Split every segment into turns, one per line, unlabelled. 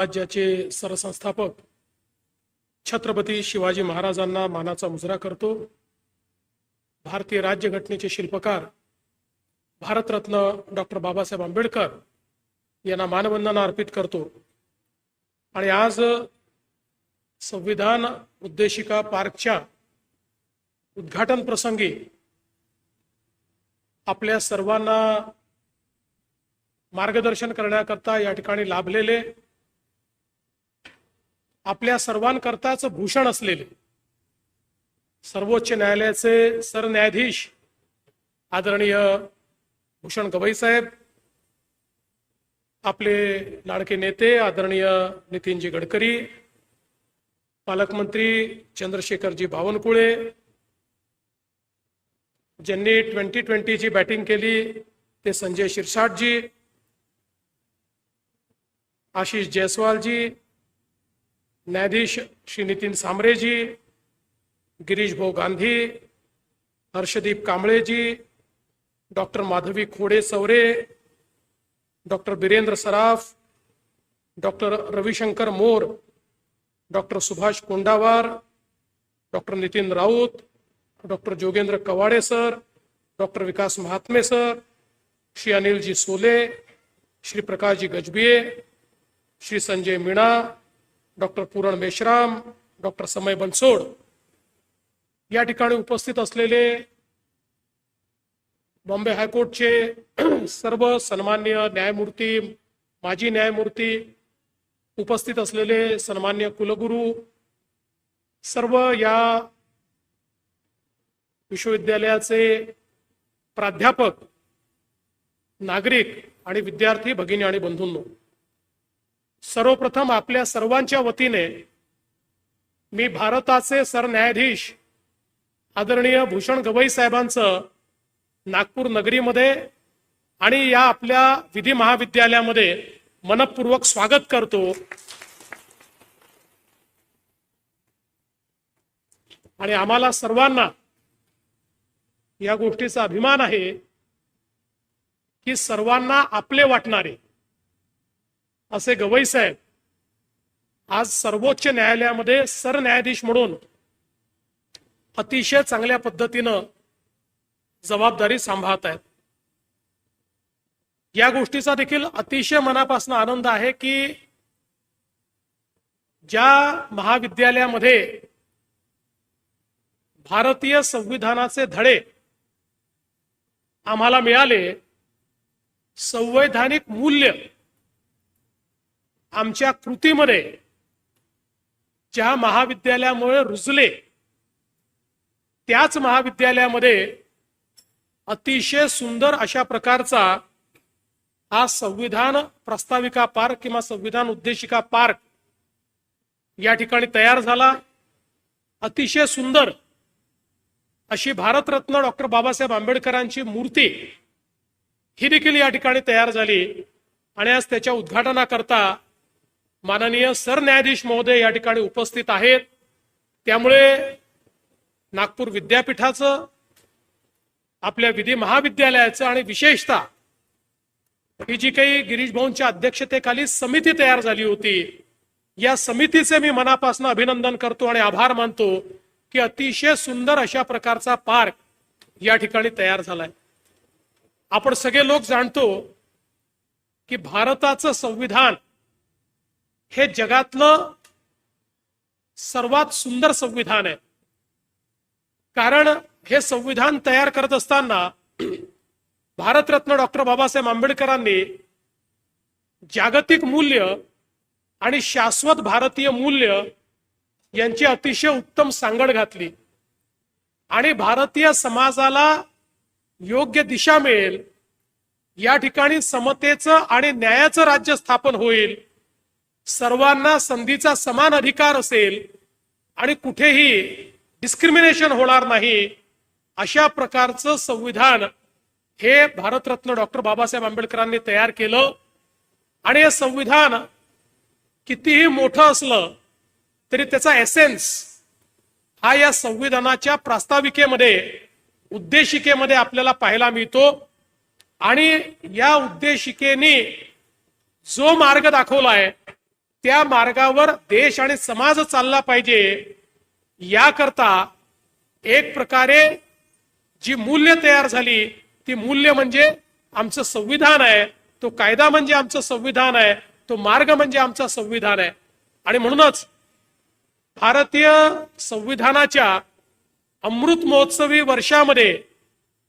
राज्याचे सरसंस्थापक छत्रपती शिवाजी महाराजांना मानाचा मुजरा करतो। भारतीय राज्यघटनेचे शिल्पकार भारतरत्न डॉक्टर बाबासाहेब आंबेडकर यांना मानवंदना अर्पित करतो। आणि आज संविधान उद्देशिका पार्कच्या उद्घाटन प्रसंगी आपल्या सर्वांना मार्गदर्शन करण्याकरता या ठिकाणी लाभलेले, आपल्या सर्वांकरताच भूषण असलेले सर्वोच्च न्यायालयाचे सरन्यायाधीश आदरणीय भूषण गवई साहेब, आपले लाडके नेते आदरणीय नितीनजी गडकरी, पालकमंत्री चंद्रशेखरजी बावनकुळे, ज्यांनी 2020 ची बॅटिंग केली ते संजय शिरसाटजी, आशीष जयस्वालजी, न्यायाधीश श्री नितीन सांबरेजी, गिरीश भाऊ गांधी, हर्षदीप कांबळेजी, doctor Madhavi Khode Saure, doctor Birendra Saraf, doctor Ravishankar More, doctor Subhash Kondawar, doctor Nitin Raut, doctor Jogendra Kawade sir, doctor Vikas Mahatme sir, Shri अनिलजी सोले, श्री प्रकाशजी गजबिये, श्री संजय मीणा, डॉक्टर पूरण मेश्राम, डॉक्टर समय बनसोड, या ठिकाणी उपस्थित असलेले बॉम्बे हायकोर्टचे सर्व सन्माननीय न्यायमूर्ती, माजी न्यायमूर्ती, उपस्थित असलेले सन्माननीय कुलगुरू, सर्व या विश्वविद्यालयाचे प्राध्यापक, नागरिक आणि विद्यार्थी भगिनी आणि बंधूंनो, सर्वप्रथम आपल्या सर्वांच्या वतीने मी भारताचे सरन्यायाधीश आदरणीय भूषण गवई साहेबांचं नागपूर नगरीमध्ये आणि या आपल्या विधी महाविद्यालयामध्ये मनपूर्वक स्वागत करतो। आणि आम्हाला सर्वांना या गोष्टीचा अभिमान आहे की सर्वांना आपले वाटणारे असे गवई साहेब आज सर्वोच्च न्यायालयामध्ये सरन्यायाधीश म्हणून अतिशय चांगल्या पद्धतीनं जबाबदारी सांभाळत आहेत। या गोष्टीचा देखील अतिशय मनापासून आनंद आहे की ज्या महाविद्यालयामध्ये भारतीय संविधानाचे धडे आम्हाला मिळाले, संवैधानिक मूल्य आमच्या कृतीमध्ये ज्या महाविद्यालयामुळे रुजले, त्याच महाविद्यालयामध्ये अतिशय सुंदर अशा प्रकारचा हा संविधान प्रस्ताविका पार्क किंवा संविधान उद्देशिका पार्क या ठिकाणी तयार झाला। अतिशय सुंदर अशी भारतरत्न डॉक्टर बाबासाहेब आंबेडकरांची मूर्ती ही देखील या ठिकाणी तयार झाली आणि आज त्याच्या उद्घाटनाकरता माननीय सरन्यायाधीश महोदय या ठिकाणी उपस्थित आहेत। त्यामुळे नागपूर विद्यापीठाचं, आपल्या विधी महाविद्यालयाचं आणि विशेषतः ही जी काही गिरीश भाऊंच्या अध्यक्षतेखाली समिती तयार झाली होती, या समितीचे मी मनापासून अभिनंदन करतो आणि आभार मानतो की अतिशय सुंदर अशा प्रकारचा पार्क या ठिकाणी तयार झालाय। आपण सगळे लोक जाणतो की भारताचं संविधान हे जगातलं सर्वात सुंदर संविधान आहे। कारण हे संविधान तयार करत असताना भारतरत्न डॉक्टर बाबासाहेब आंबेडकरांनी जागतिक मूल्य आणि शाश्वत भारतीय मूल्य यांची अतिशय उत्तम सांगड घातली आणि भारतीय समाजाला योग्य दिशा मिळेल, या ठिकाणी समतेचं आणि न्यायाचं राज्य स्थापन होईल, सर्वांना संधीचा समान अधिकार असेल आणि कुठेही डिस्क्रिमिनेशन होणार नाही, अशा प्रकारचं संविधान हे भारतरत्न डॉक्टर बाबासाहेब आंबेडकरांनी तयार केलं। आणि हे संविधान कितीही मोठं असलं तरी त्याचा एसेन्स हा या संविधानाच्या प्रास्ताविकेमध्ये, उद्देशिकेमध्ये आपल्याला पाहायला मिळतो। आणि या उद्देशिकेने जो मार्ग दाखवलाय त्या मार्गावर देश आणि समाज चालला पाहिजे, याकरता एक प्रकारे जी मूल्य तयार झाली ती मूल्य म्हणजे आमचं संविधान आहे, तो कायदा म्हणजे आमचं संविधान आहे, तो मार्ग म्हणजे आमचं संविधान आहे. आणि म्हणूनच भारतीय संविधानाच्या अमृत महोत्सवी वर्षामध्ये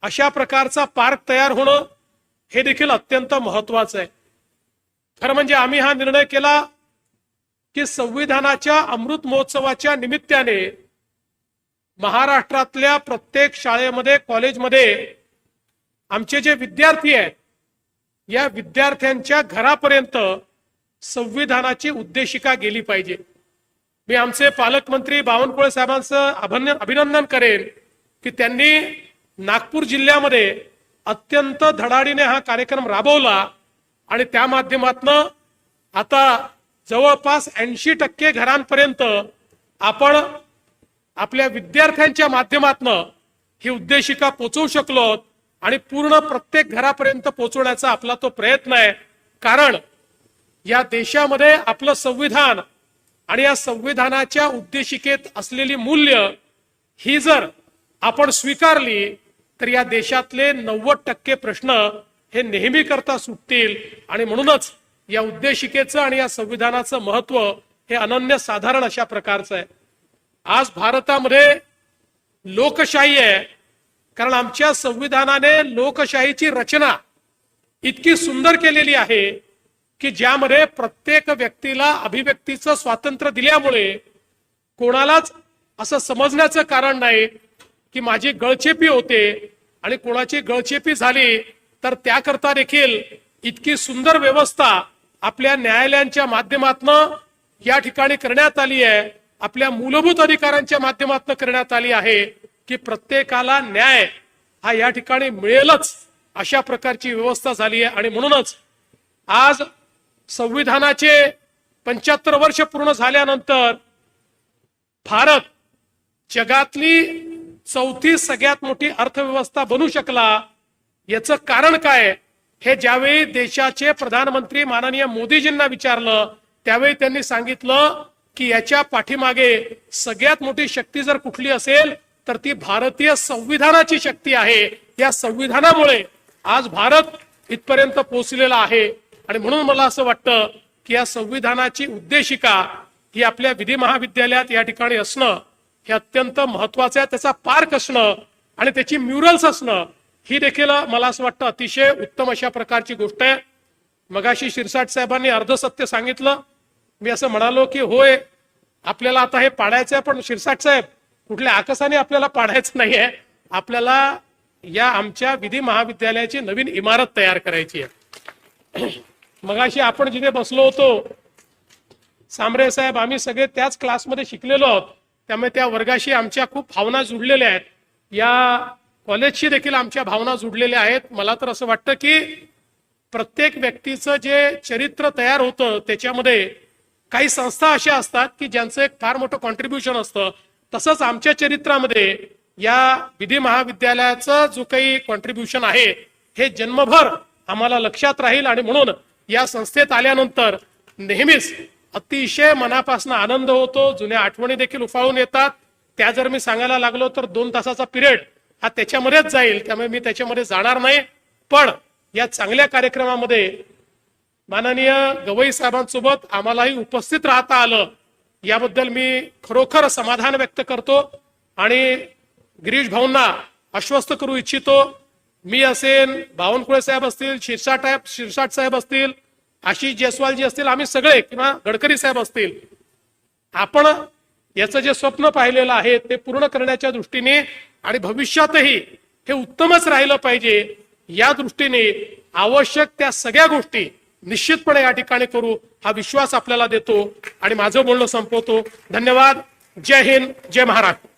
अशा प्रकारचा पार्क तयार होणं हे देखील अत्यंत महत्वाचं आहे. खरं म्हणजे आम्ही हा निर्णय केला की संविधानाच्या अमृत महोत्सवाच्या निमित्ताने महाराष्ट्रातल्या प्रत्येक शाळेमध्ये, कॉलेजमध्ये आमचे जे विद्यार्थी आहेत, या विद्यार्थ्यांच्या घरापर्यंत संविधानाची उद्देशिका गेली पाहिजे. मी आमचे पालकमंत्री बावनकुळे साहेबांचं अभिनंदन करेन की त्यांनी नागपूर जिल्ह्यामध्ये अत्यंत धडाडीने हा कार्यक्रम राबवला आणि त्या माध्यमातून आता जवळपास 80% घरांपर्यंत आपण आपल्या विद्यार्थ्यांच्या माध्यमातून ही उद्देशिका पोहोचवू शकलो आणि पूर्ण प्रत्येक घरापर्यंत पोहोचवण्याचा आपला तो प्रयत्न आहे. कारण या देशामध्ये आपलं संविधान आणि या संविधानाच्या उद्देशिकेत असलेली मूल्य ही जर आपण स्वीकारली तर या देशातले 90% प्रश्न हे नेहमी करता सुटतील. आणि म्हणूनच या उद्देशिकेचं आणि या संविधानाचं महत्व हे अनन्यसाधारण अशा प्रकारचं आहे. आज भारतामध्ये लोकशाही आहे कारण आमच्या संविधानाने लोकशाहीची रचना इतकी सुंदर केलेली आहे की ज्यामध्ये प्रत्येक व्यक्तीला अभिव्यक्तीचं स्वातंत्र्य दिल्यामुळे कोणालाच असं समजण्याचं कारण नाही की माझी गळचेपी होते आणि कोणाची गळचेपी झाली तर त्याकरता देखील इतकी सुंदर व्यवस्था आपल्या न्यायालयांच्या माध्यमातून या ठिकाणी करण्यात आली आहे, आपल्या मूलभूत अधिकारांच्या माध्यमातून करण्यात आली आहे की प्रत्येकाला न्याय हा या ठिकाणी मिळेलच अशा प्रकारची व्यवस्था झाली आहे. आणि म्हणूनच आज संविधानाचे 75 वर्ष पूर्ण झाल्यानंतर भारत जगातली 4थी सगळ्यात मोठी अर्थव्यवस्था बनू शकला. याचं कारण काय हे ज्यावेळी देशाचे प्रधानमंत्री माननीय मोदीजींना विचारलं त्यावेळी त्यांनी सांगितलं की याच्या पाठीमागे सगळ्यात मोठी शक्ती जर कुठली असेल तर ती भारतीय संविधानाची शक्ती आहे. या संविधानामुळे आज भारत इथपर्यंत पोहोचलेला आहे. आणि म्हणून मला असं वाटतं की या संविधानाची उद्देशिका ही आपल्या विधी महाविद्यालयात या ठिकाणी असणं हे अत्यंत महत्वाचं आहे. त्याचा पार्क असणं आणि त्याची म्युरल्स असणं ही देखील मला असं वाटतं अतिशय उत्तम अशा प्रकारची गोष्ट आहे. मगाशी शिरसाट साहेबांनी अर्धसत्य सांगितलं. मी असं म्हणालो की होय आपल्याला आता हे पाडायचं आहे, पण शिरसाट साहेब कुठल्या आकसाने आपल्याला पाडायचं नाहीये, आपल्याला या आमच्या विधी महाविद्यालयाची नवीन इमारत तयार करायची आहे. मगाशी आपण जिथे बसलो होतो सांबरे साहेब, आम्ही सगळे त्याच क्लासमध्ये शिकलेलो आहोत, त्यामुळे त्या वर्गाशी आमच्या खूप भावना जुडलेल्या आहेत, या कॉलेजशी देखील आमच्या भावना जुडलेल्या आहेत. मला तर असं वाटतं की प्रत्येक व्यक्तीचं जे चरित्र तयार होतं त्याच्यामध्ये काही संस्था अशा असतात की ज्यांचं एक फार मोठं कॉन्ट्रीब्युशन असतं. तसंच आमच्या चरित्रामध्ये या विधी महाविद्यालयाचं जो काही कॉन्ट्रीब्युशन आहे हे जन्मभर आम्हाला लक्षात राहील. आणि म्हणून या संस्थेत आल्यानंतर नेहमीच अतिशय मनापासून आनंद होतो, जुन्या आठवणी देखील उफाळून येतात. त्या जर मी सांगायला लागलो तर 2 तासाचा पिरियड हा त्याच्यामध्येच जाईल, त्यामुळे मी त्याच्यामध्ये जाणार नाही. पण या चांगल्या कार्यक्रमामध्ये माननीय गवई साहेबांसोबत आम्हालाही उपस्थित राहता आलं याबद्दल मी खरोखर समाधान व्यक्त करतो आणि गिरीश भाऊंना आश्वस्त करू इच्छितो. मी असेन, बावनकुळे साहेब असतील, शिरसाट साहेब असतील, आशिष जयस्वालजी असतील, आम्ही सगळे किंवा गडकरी साहेब असतील, आपण याचं जे स्वप्न पाहिलेलं आहे ते पूर्ण करण्याच्या दृष्टीने आणि भविष्यातही हे उत्तमच राहिलं पाहिजे या दृष्टीने आवश्यक त्या सगळ्या गोष्टी निश्चितपणे या ठिकाणी करू हा विश्वास आपल्याला देतो आणि माझं बोलणं संपवतो. धन्यवाद. जय हिंद, जय महाराष्ट्र.